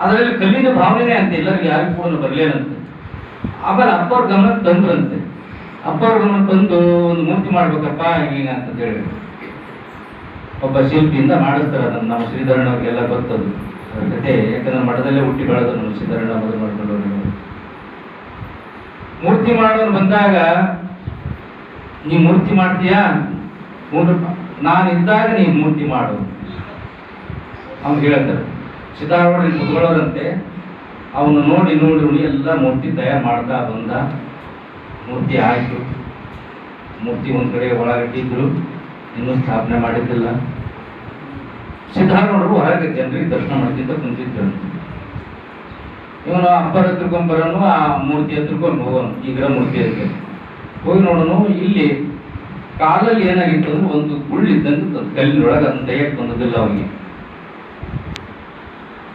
ಅದರಲ್ಲಿ ಕಲ್ಲಿನ ಭಾವನೆ ಅಂತ ಎಲ್ಲರಿಗೂ ಯಾರಿಗೂ ಕೂಡ ಬರಲೇನಂತೆ. ಆಮೇಲೆ ಅಪ್ಪವ್ರ ಗಮನಕ್ಕೆ ತಂದ್ರಂತೆ. ಅಪ್ಪವ್ರ ಗಮನ ತಂದು ಒಂದು ಮೂರ್ತಿ ಮಾಡ್ಬೇಕಪ್ಪ ಹೀಗ ಅಂತ ಹೇಳಿ ಒಬ್ಬ ಶಿಲ್ಪಿಯಿಂದ ಮಾಡಿಸ್ತಾರೆ. ಅದನ್ನು ನಮ್ಮ ಶ್ರೀಧರಣ್ಣವ್ರಿಗೆಲ್ಲ ಗೊತ್ತದು ಕತೆ, ಯಾಕಂದ್ರೆ ಮಠದಲ್ಲೇ ಹುಟ್ಟಿ ಬೆಳೆದು ನಮ್ಮ ಶ್ರೀಧರಣ್ಣ ಮೊದಲು ಮಾಡ್ಕೊಂಡು ಮೂರ್ತಿ ಮಾಡೋರು ಬಂದಾಗ, ನೀ ಮೂರ್ತಿ ಮಾಡ್ತೀಯಾ? ನಾನಿದ್ದಾಗ ನೀ ಮೂರ್ತಿ ಮಾಡು ಅವ್ನು ಹೇಳ್ತಾರೆ. ಸಿದ್ದಾರೂಢ ಕುತ್ಕೊಳ್ಳೋರಂತೆ. ಅವನು ನೋಡಿ ಎಲ್ಲ ಮೂರ್ತಿ ತಯಾರು ಮಾಡ್ತಾ ಬಂದ. ಮೂರ್ತಿ ಆಯಿತು. ಮೂರ್ತಿ ಒಂದು ಕಡೆ ಒಳಗಿಟ್ಟಿದ್ರು, ಇನ್ನೂ ಸ್ಥಾಪನೆ ಮಾಡಿದ್ದಿಲ್ಲ. ಸಿದ್ದಾರೂಢರು ಹೊರಗೆ ಜನರಿಗೆ ದರ್ಶನ ಮಾಡ್ತಿದ್ದ ಕುಂತಿದ್ರು. ಇವನು ಅಪ್ಪರ ಹತ್ರಕೊಂಬರನು, ಆ ಮೂರ್ತಿ ಹತ್ರಕೊಂಡು ಹೋಗೋನು, ಈಗರ ಮೂರ್ತಿ ಹತ್ರ ಹೋಗಿ ನೋಡೋನು. ಇಲ್ಲಿ ಕಾಲಲ್ಲಿ ಏನಾಗಿತ್ತು ಅಂದ್ರೆ ಒಂದು ಗುಳ್ಳಿದ್ದಂಗೆ ಕಲ್ಲಿನೊಳಗೆ ಅದನ್ನ ತೆಗೆಯಕ್ಕೆ ಬಂದದಿಲ್ಲ ಅವನಿಗೆ.